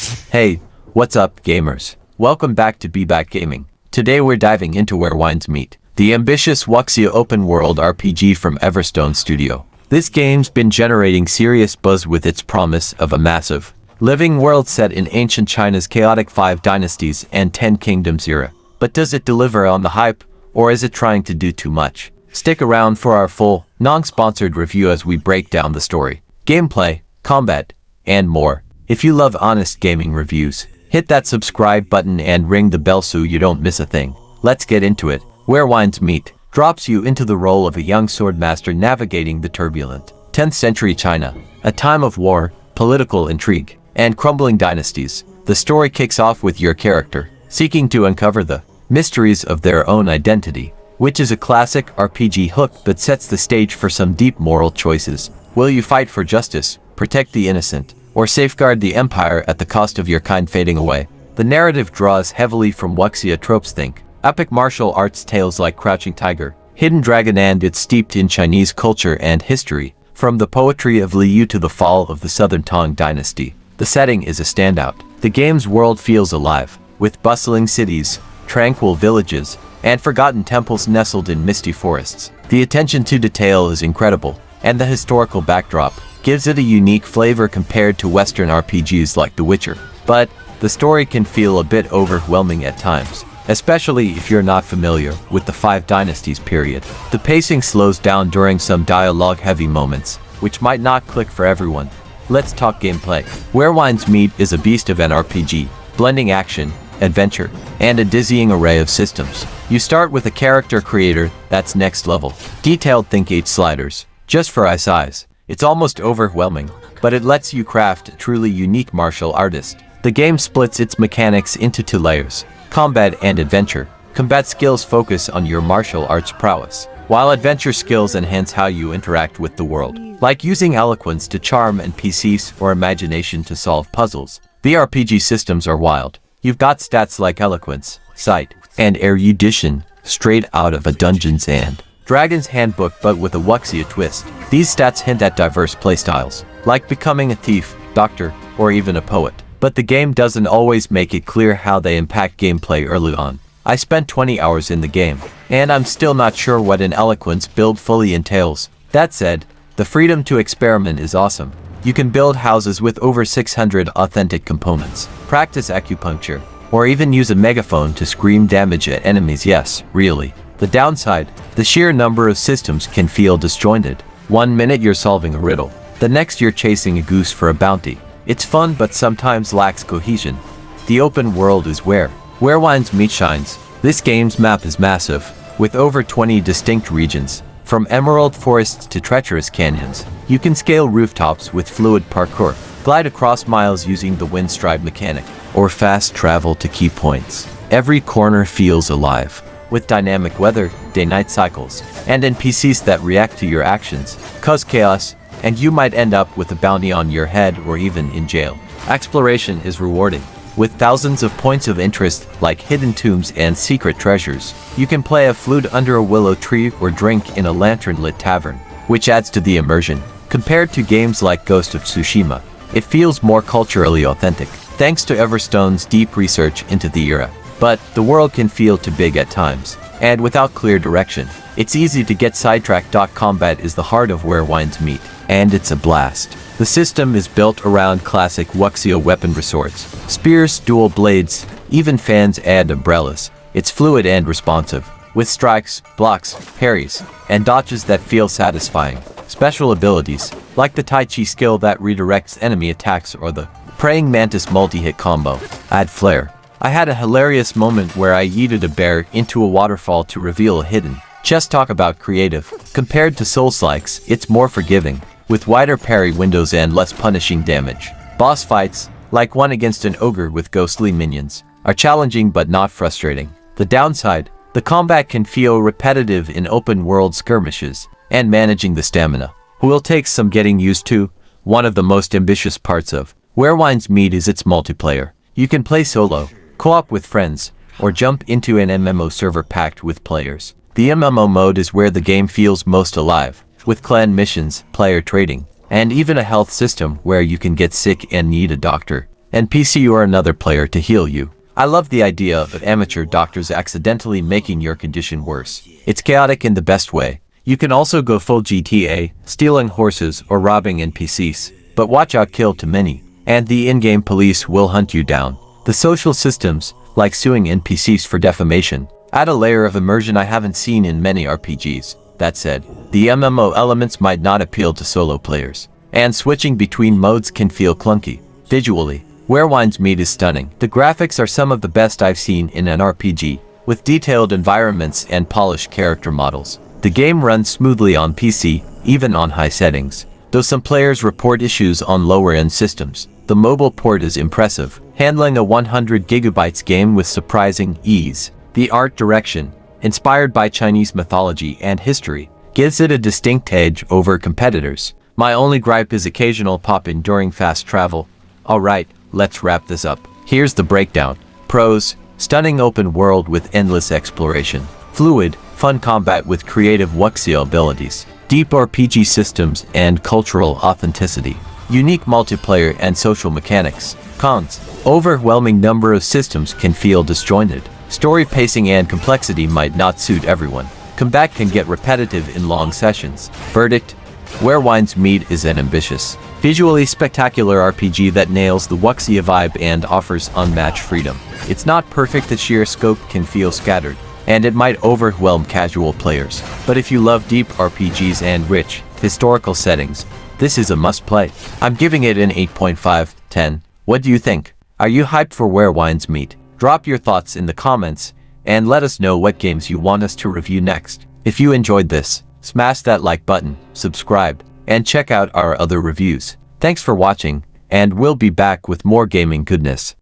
Hey, what's up, gamers? Welcome back to BeBackGaming. Today we're diving into Where Wines Meet, the ambitious Wuxia open-world RPG from Everstone Studio. This game's been generating serious buzz with its promise of a massive, living world set in ancient China's chaotic 5 dynasties and 10 kingdoms era. But does it deliver on the hype, or is it trying to do too much? Stick around for our full, non-sponsored review as we break down the story, gameplay, combat, and more. If you love honest gaming reviews, hit that subscribe button and ring the bell so you don't miss a thing. Let's get into it. Where Wines Meet drops you into the role of a young swordmaster navigating the turbulent 10th century China, a time of war, political intrigue, and crumbling dynasties. The story kicks off with your character seeking to uncover the mysteries of their own identity, which is a classic RPG hook that sets the stage for some deep moral choices. Will you fight for justice, protect the innocent, or safeguard the empire at the cost of your kind fading away? The narrative draws heavily from Wuxia tropes. Think epic martial arts tales like Crouching Tiger, Hidden Dragon, and it's steeped in Chinese culture and history, from the poetry of Liu to the fall of the Southern Tang dynasty. The setting is a standout. The game's world feels alive, with bustling cities, tranquil villages, and forgotten temples nestled in misty forests. The attention to detail is incredible, and the historical backdrop gives it a unique flavor compared to Western RPGs like The Witcher. But the story can feel a bit overwhelming at times, especially if you're not familiar with the 5 Dynasties period. The pacing slows down during some dialogue-heavy moments, which might not click for everyone. Let's talk gameplay. Where Wines Meet is a beast of an RPG, blending action, adventure, and a dizzying array of systems. You start with a character creator that's next level. Detailed Think 8 sliders, just for eye size. It's almost overwhelming, but it lets you craft a truly unique martial artist. The game splits its mechanics into 2 layers, combat and adventure. Combat skills focus on your martial arts prowess, while adventure skills enhance how you interact with the world, like using eloquence to charm NPCs or imagination to solve puzzles. The RPG systems are wild. You've got stats like eloquence, sight, and erudition, straight out of a Dungeons and Dragons handbook, but with a Wuxia twist. These stats hint at diverse playstyles, like becoming a thief, doctor, or even a poet. But the game doesn't always make it clear how they impact gameplay early on. I spent 20 hours in the game, and I'm still not sure what an eloquence build fully entails. That said, the freedom to experiment is awesome. You can build houses with over 600 authentic components, practice acupuncture, or even use a megaphone to scream damage at enemies. Yes, really. The downside, the sheer number of systems can feel disjointed. One minute you're solving a riddle, the next you're chasing a goose for a bounty. It's fun but sometimes lacks cohesion. The open world is where Wines Meet shines. This game's map is massive, with over 20 distinct regions. From emerald forests to treacherous canyons, you can scale rooftops with fluid parkour, glide across miles using the wind stride mechanic, or fast travel to key points. Every corner feels alive, with dynamic weather, day-night cycles, and NPCs that react to your actions, cause chaos, and you might end up with a bounty on your head or even in jail. Exploration is rewarding, with thousands of points of interest like hidden tombs and secret treasures. You can play a flute under a willow tree or drink in a lantern-lit tavern, which adds to the immersion. Compared to games like Ghost of Tsushima, it feels more culturally authentic, thanks to Everstone's deep research into the era. But the world can feel too big at times, and without clear direction, it's easy to get sidetracked. Combat is the heart of Where Wines Meet, and it's a blast. The system is built around classic Wuxia weapon resorts: spears, dual blades, even fans and umbrellas. It's fluid and responsive, with strikes, blocks, parries, and dodges that feel satisfying. Special abilities, like the Tai Chi skill that redirects enemy attacks or the Praying Mantis multi-hit combo, add flair. I had a hilarious moment where I yeeted a bear into a waterfall to reveal a hidden chest. Talk about creative. Compared to Souls-likes, it's more forgiving, with wider parry windows and less punishing damage. Boss fights, like one against an ogre with ghostly minions, are challenging but not frustrating. The downside, the combat can feel repetitive in open-world skirmishes, and managing the stamina will take some getting used to. One of the most ambitious parts of Where Wines Meet is its multiplayer. You can play solo, co-op with friends, or jump into an MMO server packed with players. The MMO mode is where the game feels most alive, with clan missions, player trading, and even a health system where you can get sick and need a doctor. NPC or another player to heal you. I love the idea of amateur doctors accidentally making your condition worse. It's chaotic in the best way. You can also go full GTA, stealing horses or robbing NPCs. But watch out, kill too many, and the in-game police will hunt you down. The social systems, like suing NPCs for defamation, add a layer of immersion I haven't seen in many RPGs. That said, the MMO elements might not appeal to solo players, and switching between modes can feel clunky. Visually, Where Wines Meet is stunning. The graphics are some of the best I've seen in an RPG, with detailed environments and polished character models. The game runs smoothly on PC, even on high settings, though some players report issues on lower-end systems. The mobile port is impressive, handling a 100 GB game with surprising ease. The art direction, inspired by Chinese mythology and history, gives it a distinct edge over competitors. My only gripe is occasional pop-in during fast travel. Alright, let's wrap this up. Here's the breakdown. Pros: stunning open world with endless exploration. Fluid, fun combat with creative Wuxia abilities. Deep RPG systems and cultural authenticity. Unique multiplayer and social mechanics. Cons: overwhelming number of systems can feel disjointed. Story pacing and complexity might not suit everyone. Combat can get repetitive in long sessions. Verdict: Where Wines Meet is an ambitious, visually spectacular RPG that nails the Wuxia vibe and offers unmatched freedom. It's not perfect, the sheer scope can feel scattered, and it might overwhelm casual players. But if you love deep RPGs and rich, historical settings, this is a must-play. I'm giving it an 8.5/10. What do you think? Are you hyped for Where Wines Meet? Drop your thoughts in the comments, and let us know what games you want us to review next. If you enjoyed this, smash that like button, subscribe, and check out our other reviews. Thanks for watching, and we'll be back with more gaming goodness.